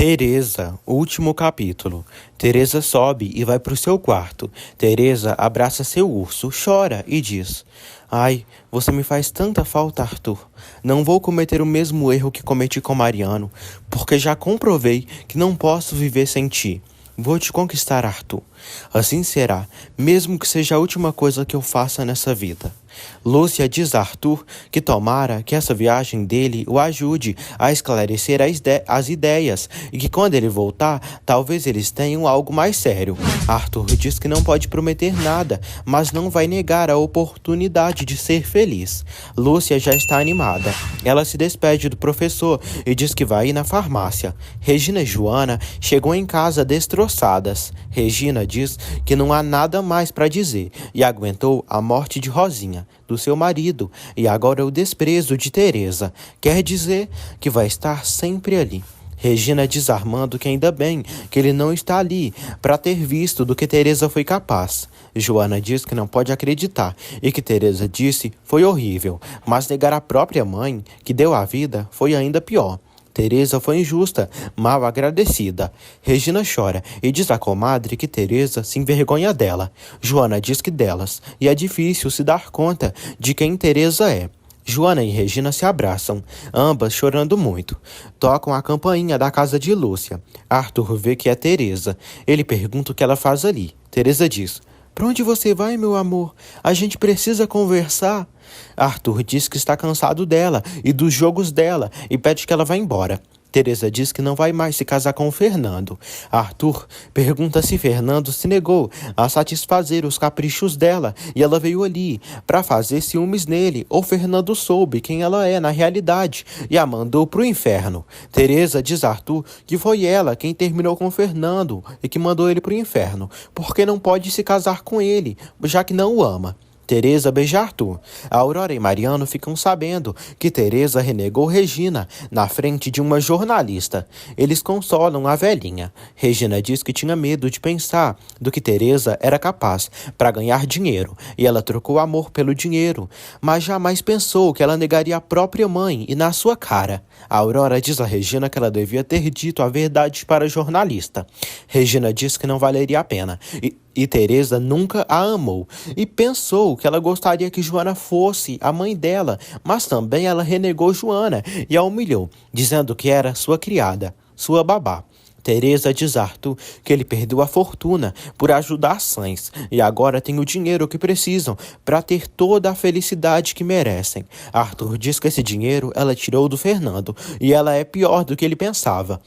Teresa, último capítulo. Teresa sobe e vai pro seu quarto. Teresa abraça seu urso, chora e diz: Ai, você me faz tanta falta, Arthur. Não vou cometer o mesmo erro que cometi com Mariano, porque já comprovei que não posso viver sem ti. Vou te conquistar, Arthur. Assim será, mesmo que seja a última coisa que eu faça nessa vida. Lúcia diz a Arthur que tomara que essa viagem dele o ajude a esclarecer as ideias e que quando ele voltar, talvez eles tenham algo mais sério. Arthur diz que não pode prometer nada, mas não vai negar a oportunidade de ser feliz. Lúcia já está animada. Ela se despede do professor e diz que vai ir na farmácia. Regina e Joana chegam em casa destroçadas. Regina diz que não há nada mais para dizer e aguentou a morte de Rosinha, do seu marido, e agora o desprezo de Teresa. Quer dizer que vai estar sempre ali. Regina diz a Armando que ainda bem que ele não está ali para ter visto do que Teresa foi capaz. Joana diz que não pode acreditar e que Teresa disse foi horrível, mas negar a própria mãe, que deu a vida, foi ainda pior. Teresa foi injusta, mal agradecida. Regina chora e diz à comadre que Teresa se envergonha dela. Joana diz que delas, e é difícil se dar conta de quem Teresa é. Joana e Regina se abraçam, ambas chorando muito. Tocam a campainha da casa de Lúcia. Arthur vê que é Teresa. Ele pergunta o que ela faz ali. Teresa diz: Pra onde você vai, meu amor? A gente precisa conversar. Arthur diz que está cansado dela e dos jogos dela e pede que ela vá embora. Teresa diz que não vai mais se casar com o Fernando. Arthur pergunta se Fernando se negou a satisfazer os caprichos dela e ela veio ali para fazer ciúmes nele, ou Fernando soube quem ela é na realidade e a mandou pro inferno. Teresa diz a Arthur que foi ela quem terminou com Fernando e que mandou ele pro inferno, porque não pode se casar com ele, já que não o ama. Teresa beija Arthur. A Aurora e Mariano ficam sabendo que Teresa renegou Regina na frente de uma jornalista. Eles consolam a velhinha. Regina diz que tinha medo de pensar do que Teresa era capaz para ganhar dinheiro e ela trocou amor pelo dinheiro, mas jamais pensou que ela negaria a própria mãe e na sua cara. A Aurora diz a Regina que ela devia ter dito a verdade para a jornalista. Regina diz que não valeria a pena e Teresa nunca a amou e pensou que ela gostaria que Joana fosse a mãe dela, mas também ela renegou Joana e a humilhou, dizendo que era sua criada, sua babá. Teresa diz a Arthur que ele perdeu a fortuna por ajudar Sainz e agora tem o dinheiro que precisam para ter toda a felicidade que merecem. Arthur diz que esse dinheiro ela tirou do Fernando e ela é pior do que ele pensava.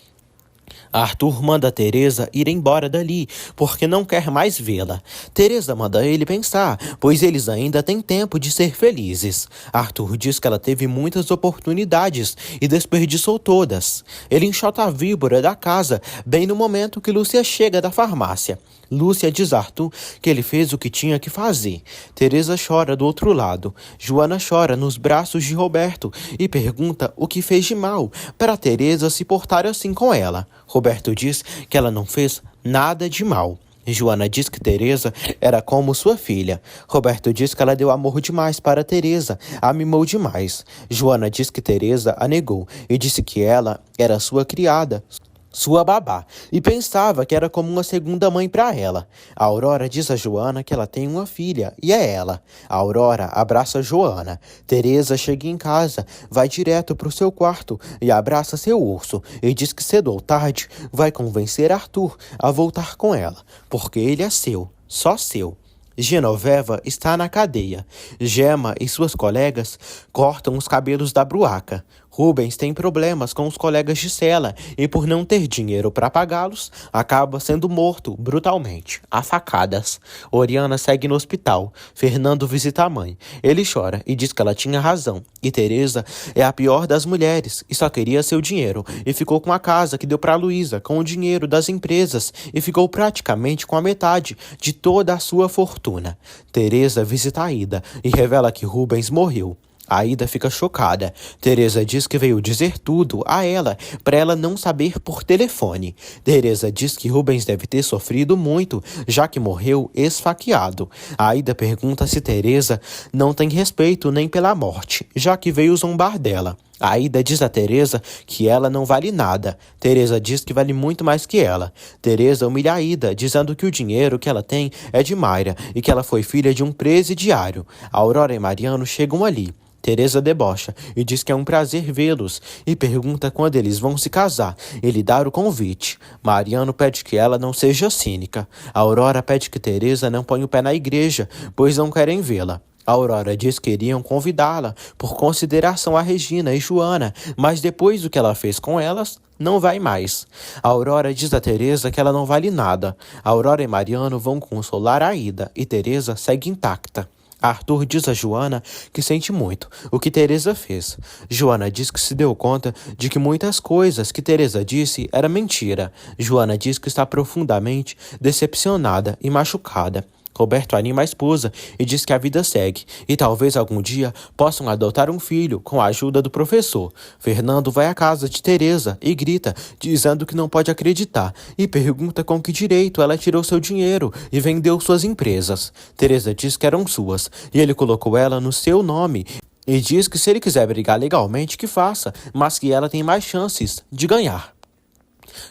Arthur manda Teresa ir embora dali, porque não quer mais vê-la. Teresa manda ele pensar, pois eles ainda têm tempo de ser felizes. Arthur diz que ela teve muitas oportunidades e desperdiçou todas. Ele enxota a víbora da casa, bem no momento que Lúcia chega da farmácia. Lúcia diz a Arthur que ele fez o que tinha que fazer. Teresa chora do outro lado. Joana chora nos braços de Roberto e pergunta o que fez de mal para Teresa se portar assim com ela. Roberto diz que ela não fez nada de mal. Joana diz que Teresa era como sua filha. Roberto diz que ela deu amor demais para Teresa, a mimou demais. Joana diz que Teresa a negou e disse que ela era sua criada, sua babá, e pensava que era como uma segunda mãe para ela. A Aurora diz a Joana que ela tem uma filha, e é ela. A Aurora abraça Joana. Teresa chega em casa, vai direto para o seu quarto e abraça seu urso, e diz que cedo ou tarde vai convencer Arthur a voltar com ela, porque ele é seu, só seu. Genoveva está na cadeia. Gema e suas colegas cortam os cabelos da Bruaca. Rubens tem problemas com os colegas de cela e, por não ter dinheiro para pagá-los, acaba sendo morto brutalmente, a facadas. Oriana segue no hospital. Fernando visita a mãe. Ele chora e diz que ela tinha razão. E Teresa é a pior das mulheres e só queria seu dinheiro. E ficou com a casa que deu para Luísa, com o dinheiro das empresas, e ficou praticamente com a metade de toda a sua fortuna. Teresa visita a Ida e revela que Rubens morreu. A Ida fica chocada. Teresa diz que veio dizer tudo a ela, para ela não saber por telefone. Teresa diz que Rubens deve ter sofrido muito, já que morreu esfaqueado. A Ida pergunta se Teresa não tem respeito nem pela morte, já que veio zombar dela. Aida diz a Teresa que ela não vale nada. Teresa diz que vale muito mais que ela. Teresa humilha Aida, dizendo que o dinheiro que ela tem é de Mayra e que ela foi filha de um presidiário. Aurora e Mariano chegam ali. Teresa debocha e diz que é um prazer vê-los e pergunta quando eles vão se casar e lhe dar o convite. Mariano pede que ela não seja cínica. Aurora pede que Teresa não ponha o pé na igreja, pois não querem vê-la. Aurora diz que iriam convidá-la por consideração a Regina e Joana, mas depois do que ela fez com elas, não vai mais. Aurora diz a Teresa que ela não vale nada. Aurora e Mariano vão consolar a Ida e Teresa segue intacta. Arthur diz a Joana que sente muito o que Teresa fez. Joana diz que se deu conta de que muitas coisas que Teresa disse era mentira. Joana diz que está profundamente decepcionada e machucada. Roberto anima a esposa e diz que a vida segue e talvez algum dia possam adotar um filho com a ajuda do professor. Fernando vai à casa de Teresa e grita, dizendo que não pode acreditar e pergunta com que direito ela tirou seu dinheiro e vendeu suas empresas. Teresa diz que eram suas e ele colocou ela no seu nome e diz que se ele quiser brigar legalmente que faça, mas que ela tem mais chances de ganhar.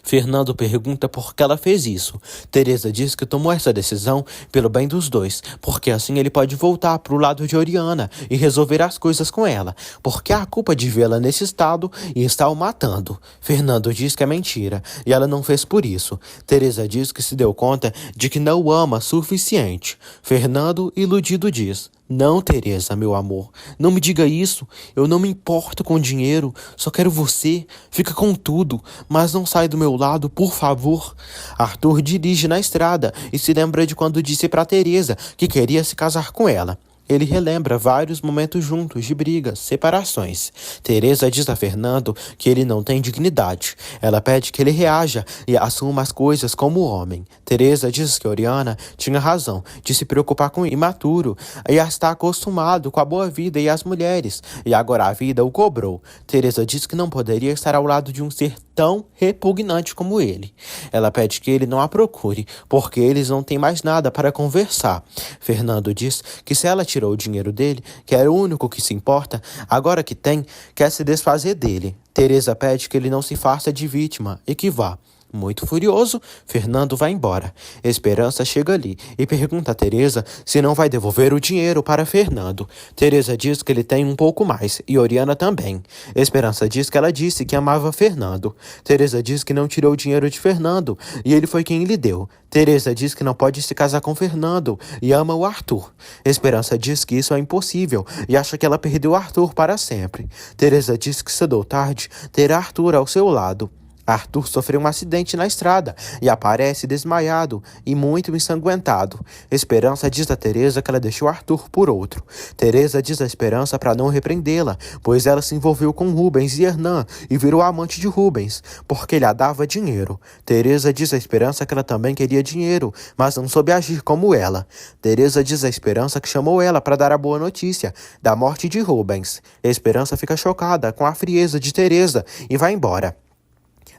Fernando pergunta por que ela fez isso. Teresa diz que tomou essa decisão pelo bem dos dois, porque assim ele pode voltar para o lado de Oriana e resolver as coisas com ela, porque há a culpa de vê-la nesse estado e está o matando. Fernando diz que é mentira e ela não fez por isso. Teresa diz que se deu conta de que não o ama suficiente. Fernando, iludido, diz: "Não, Teresa, meu amor, não me diga isso. Eu não me importo com dinheiro, só quero você. Fica com tudo, mas não sai do meu lado, por favor." Arthur dirige na estrada e se lembra de quando disse para Teresa que queria se casar com ela. Ele relembra vários momentos juntos de brigas, separações. Teresa diz a Fernando que ele não tem dignidade. Ela pede que ele reaja e assuma as coisas como homem. Teresa diz que Oriana tinha razão de se preocupar com o imaturo e está acostumado com a boa vida e as mulheres, e agora a vida o cobrou. Teresa diz que não poderia estar ao lado de um ser tão repugnante como ele. Ela pede que ele não a procure, porque eles não têm mais nada para conversar. Fernando diz que se ela tirou o dinheiro dele, que era o único que se importa, agora que tem, quer se desfazer dele. Teresa pede que ele não se faça de vítima e que vá. Muito furioso, Fernando vai embora. Esperança chega ali e pergunta a Teresa se não vai devolver o dinheiro para Fernando. Teresa diz que ele tem um pouco mais e Oriana também. Esperança diz que ela disse que amava Fernando. Teresa diz que não tirou o dinheiro de Fernando e ele foi quem lhe deu. Teresa diz que não pode se casar com Fernando e ama o Arthur. Esperança diz que isso é impossível e acha que ela perdeu Arthur para sempre. Teresa diz que cedo ou tarde terá Arthur ao seu lado. Arthur sofreu um acidente na estrada e aparece desmaiado e muito ensanguentado. Esperança diz a Teresa que ela deixou Arthur por outro. Teresa diz a Esperança para não repreendê-la, pois ela se envolveu com Rubens e Hernan e virou amante de Rubens, porque ele a dava dinheiro. Teresa diz a Esperança que ela também queria dinheiro, mas não soube agir como ela. Teresa diz a Esperança que chamou ela para dar a boa notícia da morte de Rubens. Esperança fica chocada com a frieza de Teresa e vai embora.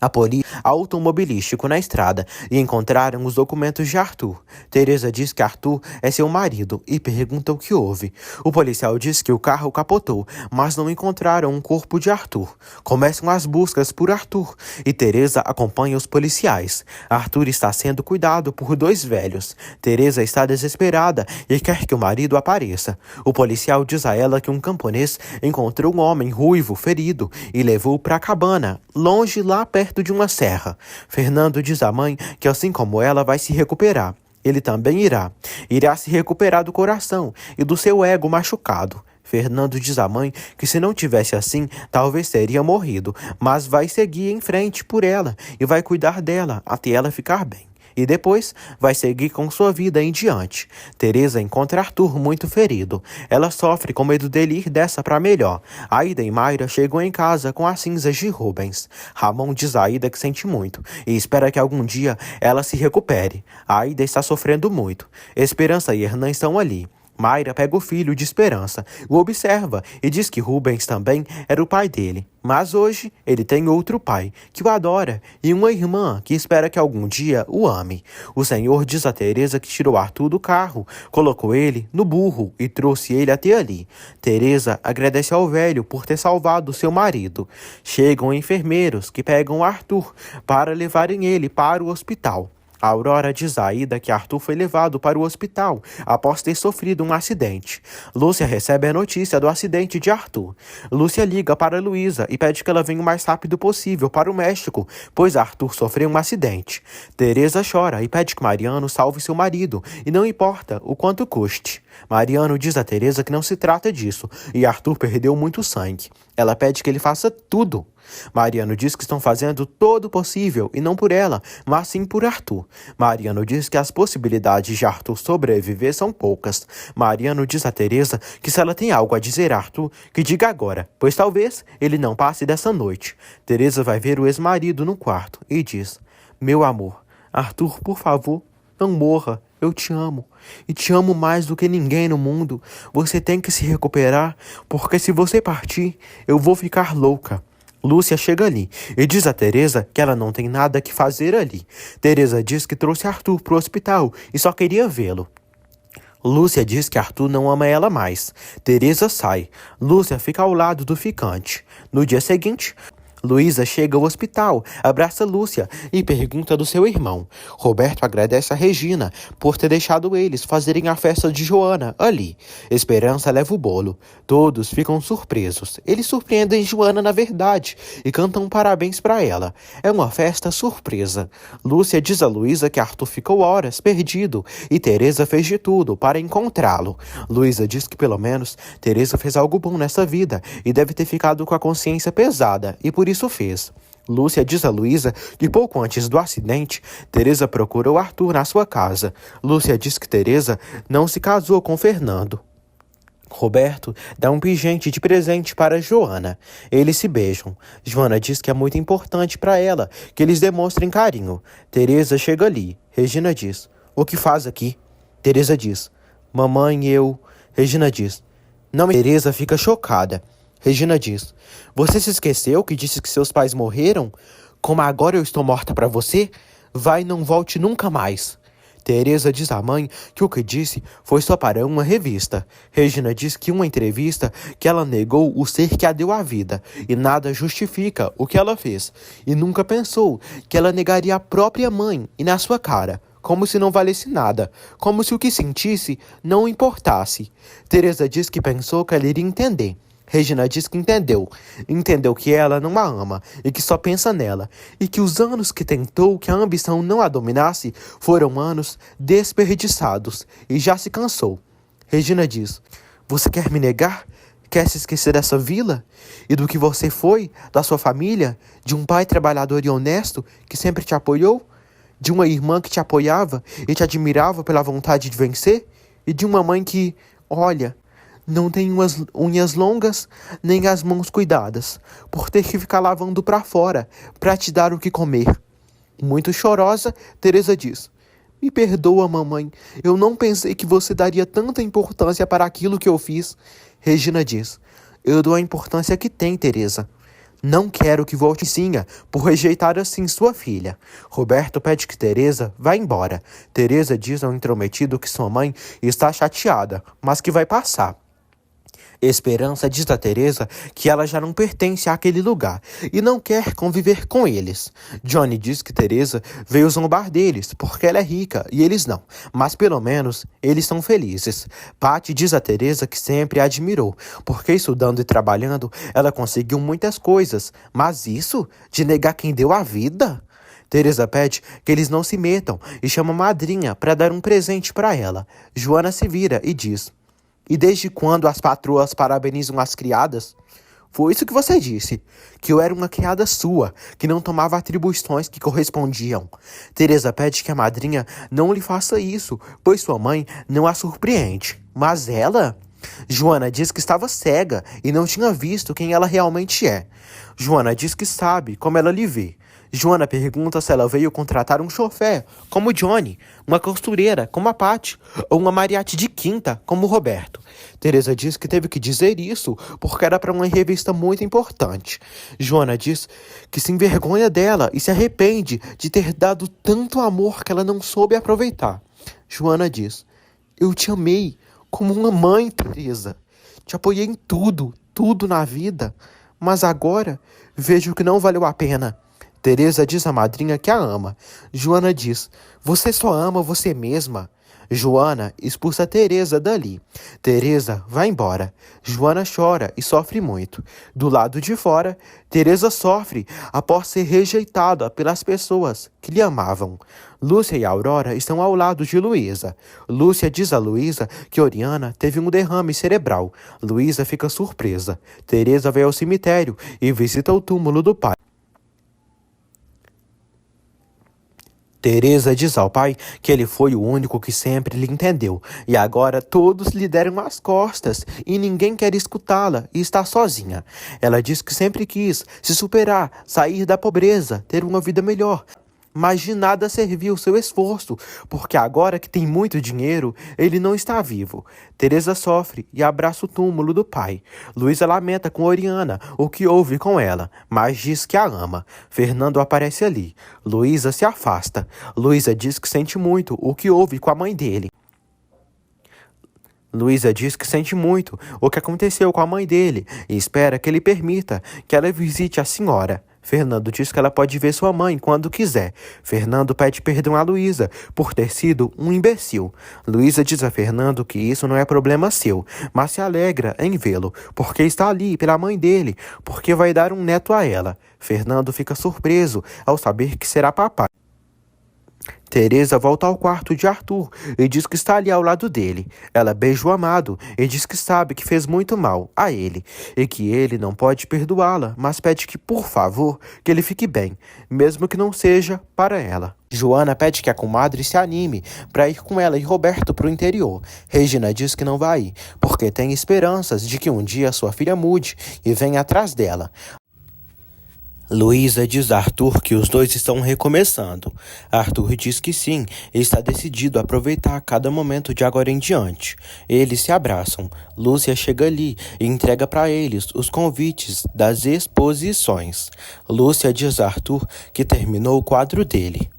A polícia automobilístico na estrada e encontraram os documentos de Arthur. Teresa diz que Arthur é seu marido e pergunta o que houve. O policial diz que o carro capotou, mas não encontraram o corpo de Arthur. Começam as buscas por Arthur e Teresa acompanha os policiais. Arthur está sendo cuidado por dois velhos. Teresa está desesperada e quer que o marido apareça. O policial diz a ela que um camponês encontrou um homem ruivo ferido e levou para a cabana, longe lá perto de uma serra. Fernando diz à mãe que assim como ela vai se recuperar. Ele também irá se recuperar do coração e do seu ego machucado. Fernando diz à mãe que se não tivesse assim, talvez teria morrido, mas vai seguir em frente por ela e vai cuidar dela até ela ficar bem. E depois vai seguir com sua vida em diante. Teresa encontra Arthur muito ferido. Ela sofre com medo dele ir dessa para melhor. Aida e Mayra chegam em casa com as cinzas de Rubens. Ramon diz a Aida que sente muito e espera que algum dia ela se recupere. A Aida está sofrendo muito. Esperança e Hernan estão ali. Mayra pega o filho de Esperança, o observa e diz que Rubens também era o pai dele. Mas hoje ele tem outro pai, que o adora, e uma irmã que espera que algum dia o ame. O Senhor diz a Teresa que tirou Arthur do carro, colocou ele no burro e trouxe ele até ali. Teresa agradece ao velho por ter salvado seu marido. Chegam enfermeiros que pegam Arthur para levarem ele para o hospital. A Aurora diz a Aida que Arthur foi levado para o hospital após ter sofrido um acidente. Lúcia recebe a notícia do acidente de Arthur. Lúcia liga para Luísa e pede que ela venha o mais rápido possível para o México, pois Arthur sofreu um acidente. Teresa chora e pede que Mariano salve seu marido, e não importa o quanto custe. Mariano diz a Teresa que não se trata disso, e Arthur perdeu muito sangue. Ela pede que ele faça tudo. Mariano diz que estão fazendo todo o possível, e não por ela, mas sim por Arthur. Mariano diz que as possibilidades de Arthur sobreviver são poucas. Mariano diz a Teresa que se ela tem algo a dizer a Arthur, que diga agora, pois talvez ele não passe dessa noite. Teresa vai ver o ex-marido no quarto e diz: "Meu amor, Arthur, por favor, não morra. Eu te amo. E te amo mais do que ninguém no mundo. Você tem que se recuperar, porque se você partir, eu vou ficar louca." Lúcia chega ali e diz a Teresa que ela não tem nada que fazer ali. Teresa diz que trouxe Arthur pro hospital e só queria vê-lo. Lúcia diz que Arthur não ama ela mais. Teresa sai. Lúcia fica ao lado do ficante. No dia seguinte, Luísa chega ao hospital, abraça Lúcia e pergunta do seu irmão. Roberto agradece a Regina por ter deixado eles fazerem a festa de Joana ali. Esperança leva o bolo. Todos ficam surpresos. Eles surpreendem Joana na verdade e cantam parabéns para ela. É uma festa surpresa. Lúcia diz a Luísa que Arthur ficou horas perdido e Teresa fez de tudo para encontrá-lo. Luísa diz que pelo menos Teresa fez algo bom nessa vida e deve ter ficado com a consciência pesada e por isso fez. Lúcia diz a Luísa que pouco antes do acidente, Teresa procurou Arthur na sua casa. Lúcia diz que Teresa não se casou com Fernando. Roberto dá um pingente de presente para Joana. Eles se beijam. Joana diz que é muito importante para ela que eles demonstrem carinho. Teresa chega ali. Regina diz: "O que faz aqui?" Teresa diz: "Mamãe, eu..." Regina diz: "Não." Teresa fica chocada. Regina diz: "Você se esqueceu que disse que seus pais morreram? Como agora eu estou morta para você? Vai e não volte nunca mais." Teresa diz à mãe que o que disse foi só para uma revista. Regina diz que em uma entrevista que ela negou o ser que a deu a vida e nada justifica o que ela fez. E nunca pensou que ela negaria a própria mãe e na sua cara. Como se não valesse nada, como se o que sentisse não importasse. Teresa diz que pensou que ela iria entender. Regina diz que entendeu que ela não a ama e que só pensa nela, e que os anos que tentou que a ambição não a dominasse foram anos desperdiçados e já se cansou. Regina diz: "Você quer me negar? Quer se esquecer dessa vila? E do que você foi, da sua família, de um pai trabalhador e honesto que sempre te apoiou? De uma irmã que te apoiava e te admirava pela vontade de vencer? E de uma mãe que, olha, não tem umas unhas longas, nem as mãos cuidadas, por ter que ficar lavando pra fora, pra te dar o que comer." Muito chorosa, Teresa diz: "Me perdoa, mamãe, eu não pensei que você daria tanta importância para aquilo que eu fiz." Regina diz: "Eu dou a importância que tem, Teresa. Não quero que volte Sinha por rejeitar assim sua filha." Roberto pede que Teresa vá embora. Teresa diz ao intrometido que sua mãe está chateada, mas que vai passar. Esperança diz a Teresa que ela já não pertence àquele lugar e não quer conviver com eles. Johnny diz que Teresa veio zombar deles porque ela é rica e eles não, mas pelo menos eles são felizes. Patty diz a Teresa que sempre a admirou, porque estudando e trabalhando ela conseguiu muitas coisas, mas isso de negar quem deu a vida? Teresa pede que eles não se metam e chama a madrinha para dar um presente para ela. Joana se vira e diz: "E desde quando as patroas parabenizam as criadas?" "Foi isso que você disse, que eu era uma criada sua, que não tomava atribuições que correspondiam." Teresa pede que a madrinha não lhe faça isso, pois sua mãe não a surpreende. Mas ela... Joana diz que estava cega e não tinha visto quem ela realmente é. Joana diz que sabe como ela lhe vê. Joana pergunta se ela veio contratar um chofé, como o Johnny, uma costureira, como a Patty, ou uma mariachi de quinta, como o Roberto. Teresa diz que teve que dizer isso porque era para uma revista muito importante. Joana diz que se envergonha dela e se arrepende de ter dado tanto amor que ela não soube aproveitar. Joana diz: eu te amei como uma mãe, Teresa. Te apoiei em tudo, tudo na vida. Mas agora vejo que não valeu a pena. Teresa diz à madrinha que a ama. Joana diz: você só ama você mesma. Joana expulsa Teresa dali. Teresa vai embora. Joana chora e sofre muito. Do lado de fora, Teresa sofre após ser rejeitada pelas pessoas que lhe amavam. Lúcia e Aurora estão ao lado de Luísa. Lúcia diz a Luísa que Oriana teve um derrame cerebral. Luísa fica surpresa. Teresa vai ao cemitério e visita o túmulo do pai. Teresa diz ao pai que ele foi o único que sempre lhe entendeu, e agora todos lhe deram as costas e ninguém quer escutá-la e está sozinha. Ela diz que sempre quis se superar, sair da pobreza, ter uma vida melhor. Mas de nada serviu seu esforço, porque agora que tem muito dinheiro, ele não está vivo. Teresa sofre e abraça o túmulo do pai. Luísa lamenta com Oriana o que houve com ela, mas diz que a ama. Fernando aparece ali. Luísa se afasta. Luísa diz que sente muito o que houve com a mãe dele. Luísa diz que sente muito o que aconteceu com a mãe dele e espera que ele permita que ela visite a senhora. Fernando diz que ela pode ver sua mãe quando quiser. Fernando pede perdão a Luísa por ter sido um imbecil. Luísa diz a Fernando que isso não é problema seu, mas se alegra em vê-lo, porque está ali pela mãe dele, porque vai dar um neto a ela. Fernando fica surpreso ao saber que será papai. Teresa volta ao quarto de Arthur e diz que está ali ao lado dele. Ela beija o amado e diz que sabe que fez muito mal a ele e que ele não pode perdoá-la, mas pede que, por favor, que ele fique bem, mesmo que não seja para ela. Joana pede que a comadre se anime para ir com ela e Roberto para o interior. Regina diz que não vai ir, porque tem esperanças de que um dia sua filha mude e venha atrás dela. Luísa diz a Arthur que os dois estão recomeçando. Arthur diz que sim, e está decidido a aproveitar cada momento de agora em diante. Eles se abraçam. Lúcia chega ali e entrega para eles os convites das exposições. Lúcia diz a Arthur que terminou o quadro dele.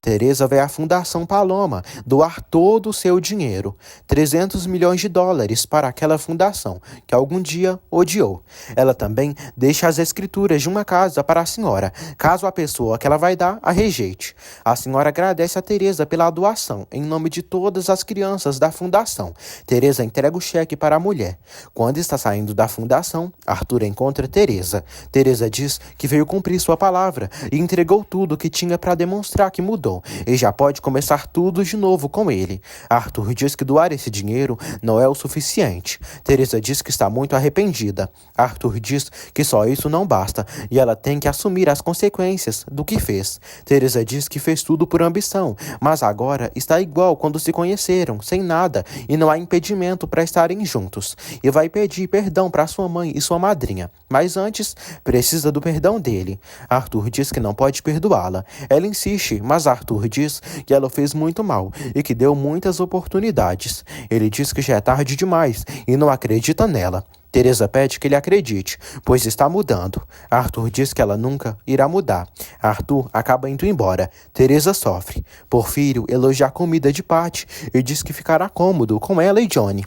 Teresa vai à Fundação Paloma doar todo o seu dinheiro, 300 milhões de dólares para aquela fundação, que algum dia odiou. Ela também deixa as escrituras de uma casa para a senhora, caso a pessoa que ela vai dar a rejeite. A senhora agradece a Teresa pela doação, em nome de todas as crianças da fundação. Teresa entrega o cheque para a mulher. Quando está saindo da fundação, Arthur encontra Teresa. Teresa diz que veio cumprir sua palavra e entregou tudo que tinha para demonstrar que mudou. E já pode começar tudo de novo com ele. Arthur diz que doar esse dinheiro não é o suficiente. Teresa diz que está muito arrependida. Arthur diz que só isso não basta e ela tem que assumir as consequências do que fez. Teresa diz que fez tudo por ambição, mas agora está igual quando se conheceram, sem nada, e não há impedimento para estarem juntos. E vai pedir perdão para sua mãe e sua madrinha, mas antes precisa do perdão dele. Arthur diz que não pode perdoá-la. Ela insiste, mas Arthur diz que ela fez muito mal e que deu muitas oportunidades. Ele diz que já é tarde demais e não acredita nela. Teresa pede que ele acredite, pois está mudando. Arthur diz que ela nunca irá mudar. Arthur acaba indo embora. Teresa sofre. Porfírio elogia a comida de Patty e diz que ficará cômodo com ela e Johnny.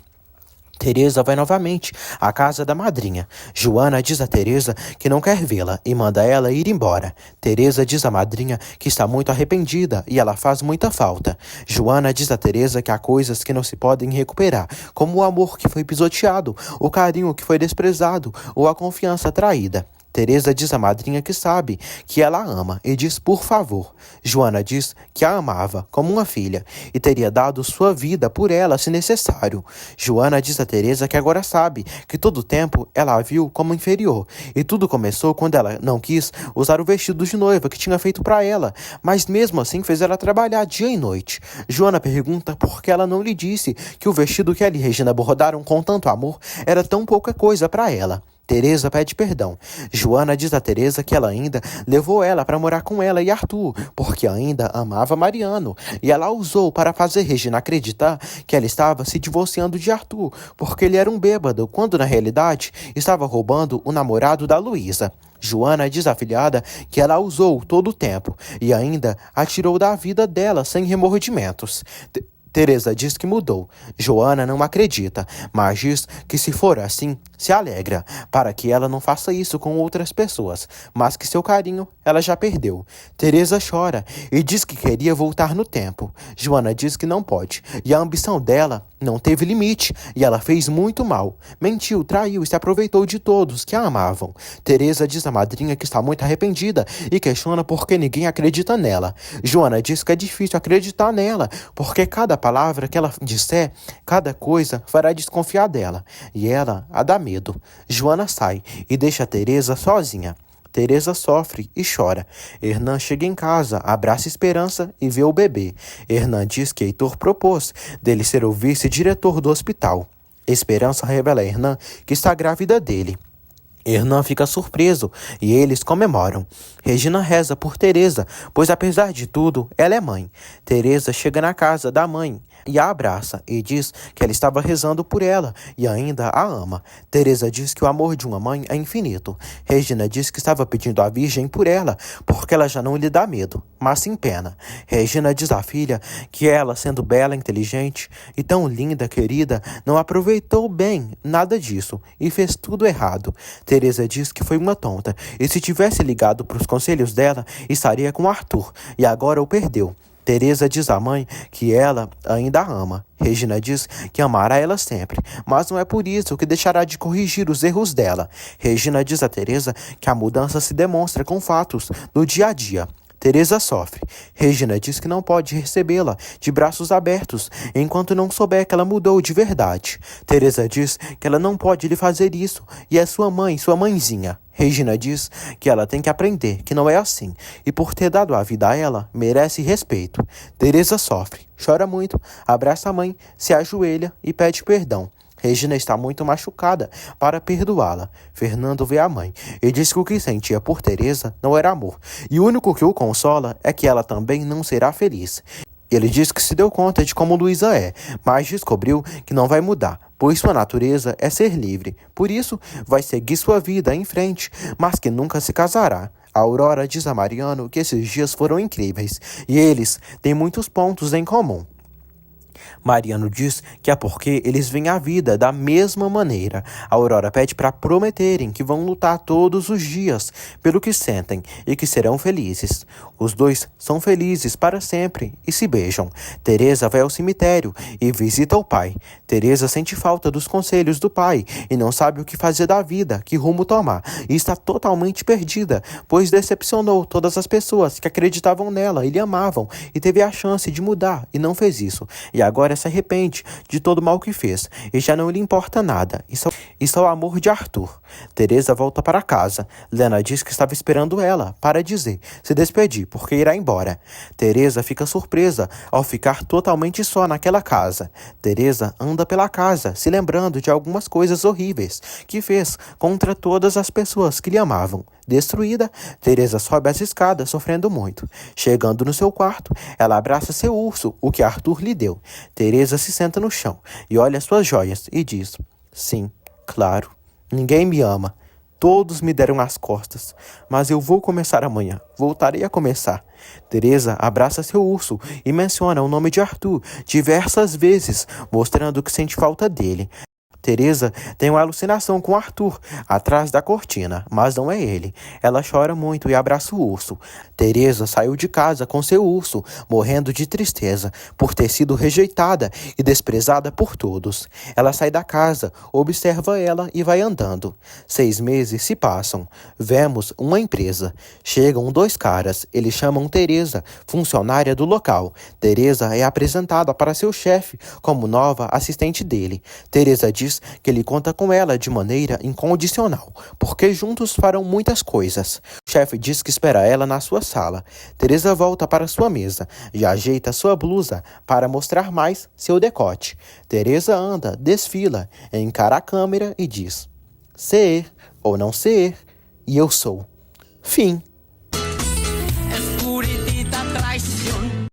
Teresa vai novamente à casa da madrinha. Joana diz a Teresa que não quer vê-la e manda ela ir embora. Teresa diz à madrinha que está muito arrependida e ela faz muita falta. Joana diz a Teresa que há coisas que não se podem recuperar, como o amor que foi pisoteado, o carinho que foi desprezado ou a confiança traída. Teresa diz à madrinha que sabe que ela a ama e diz por favor. Joana diz que a amava como uma filha e teria dado sua vida por ela se necessário. Joana diz a Teresa que agora sabe que todo o tempo ela a viu como inferior e tudo começou quando ela não quis usar o vestido de noiva que tinha feito para ela, mas mesmo assim fez ela trabalhar dia e noite. Joana pergunta por que ela não lhe disse que o vestido que ela e Regina bordaram com tanto amor era tão pouca coisa para ela. Teresa pede perdão. Joana diz a Teresa que ela ainda levou ela para morar com ela e Arthur, porque ainda amava Mariano, e ela usou para fazer Regina acreditar que ela estava se divorciando de Arthur, porque ele era um bêbado, quando na realidade estava roubando o namorado da Luísa. Joana diz à afilhada que ela usou todo o tempo e ainda a tirou da vida dela sem remordimentos. Teresa diz que mudou. Joana não acredita, mas diz que se for assim, se alegra, para que ela não faça isso com outras pessoas, mas que seu carinho ela já perdeu. Teresa chora e diz que queria voltar no tempo. Joana diz que não pode, e a ambição dela não teve limite, e ela fez muito mal. Mentiu, traiu e se aproveitou de todos que a amavam. Teresa diz à madrinha que está muito arrependida e questiona por que ninguém acredita nela. Joana diz que é difícil acreditar nela, porque cada palavra que ela disser, cada coisa fará desconfiar dela, e ela a dá medo. Joana sai e deixa Teresa sozinha. Teresa sofre e chora. Hernan chega em casa, abraça Esperança e vê o bebê. Hernan diz que Heitor propôs dele ser o vice-diretor do hospital. Esperança revela a Hernan que está grávida dele. Hernan fica surpreso e eles comemoram. Regina reza por Teresa, pois apesar de tudo, ela é mãe. Teresa chega na casa da mãe e a abraça e diz que ela estava rezando por ela e ainda a ama. Teresa diz que o amor de uma mãe é infinito. Regina diz que estava pedindo à Virgem por ela, porque ela já não lhe dá medo, mas sim pena. Regina diz à filha que ela, sendo bela, inteligente e tão linda, querida, não aproveitou bem nada disso e fez tudo errado. Teresa diz que foi uma tonta e se tivesse ligado para os conselhos dela, estaria com Arthur e agora o perdeu. Teresa diz à mãe que ela ainda a ama. Regina diz que amará ela sempre, mas não é por isso que deixará de corrigir os erros dela. Regina diz a Teresa que a mudança se demonstra com fatos do dia a dia. Teresa sofre. Regina diz que não pode recebê-la de braços abertos enquanto não souber que ela mudou de verdade. Teresa diz que ela não pode lhe fazer isso e é sua mãe, sua mãezinha. Regina diz que ela tem que aprender que não é assim e por ter dado a vida a ela, merece respeito. Teresa sofre, chora muito, abraça a mãe, se ajoelha e pede perdão. Regina está muito machucada para perdoá-la. Fernando vê a mãe e diz que o que sentia por Teresa não era amor. E o único que o consola é que ela também não será feliz. Ele diz que se deu conta de como Luísa é, mas descobriu que não vai mudar, pois sua natureza é ser livre. Por isso, vai seguir sua vida em frente, mas que nunca se casará. A Aurora diz a Mariano que esses dias foram incríveis e eles têm muitos pontos em comum. Mariano diz que é porque eles veem a vida da mesma maneira. A Aurora pede para prometerem que vão lutar todos os dias pelo que sentem e que serão felizes. Os dois são felizes para sempre e se beijam. Teresa vai ao cemitério e visita o pai. Teresa sente falta dos conselhos do pai e não sabe o que fazer da vida, que rumo tomar, e está totalmente perdida, pois decepcionou todas as pessoas que acreditavam nela e lhe amavam e teve a chance de mudar e não fez isso. E agora se arrepende de todo o mal que fez e já não lhe importa nada. Isso é o amor de Arthur. Teresa volta para casa. Lena diz que estava esperando ela para se despedir, porque irá embora. Teresa fica surpresa ao ficar totalmente só naquela casa. Teresa anda pela casa, se lembrando de algumas coisas horríveis que fez contra todas as pessoas que lhe amavam. Destruída, Teresa sobe as escadas sofrendo muito. Chegando no seu quarto, ela abraça seu urso, o que Arthur lhe deu. Teresa se senta no chão e olha suas joias e diz: sim, claro, ninguém me ama. Todos me deram as costas, mas eu vou começar amanhã. Voltarei a começar. Teresa abraça seu urso e menciona o nome de Arthur diversas vezes, mostrando que sente falta dele. Teresa tem uma alucinação com Arthur atrás da cortina, mas não é ele. Ela chora muito e abraça o urso. Teresa saiu de casa com seu urso, morrendo de tristeza por ter sido rejeitada e desprezada por todos. Ela sai da casa, observa ela e vai andando. 6 meses se passam. Vemos uma empresa. Chegam 2 caras. Eles chamam Teresa, funcionária do local. Teresa é apresentada para seu chefe como nova assistente dele. Teresa diz que ele conta com ela de maneira incondicional, porque juntos farão muitas coisas. O chefe diz que espera ela na sua sala. Teresa volta para sua mesa e ajeita sua blusa para mostrar mais seu decote. Teresa anda, desfila, encara a câmera e diz: ser ou não ser, e eu sou. Fim.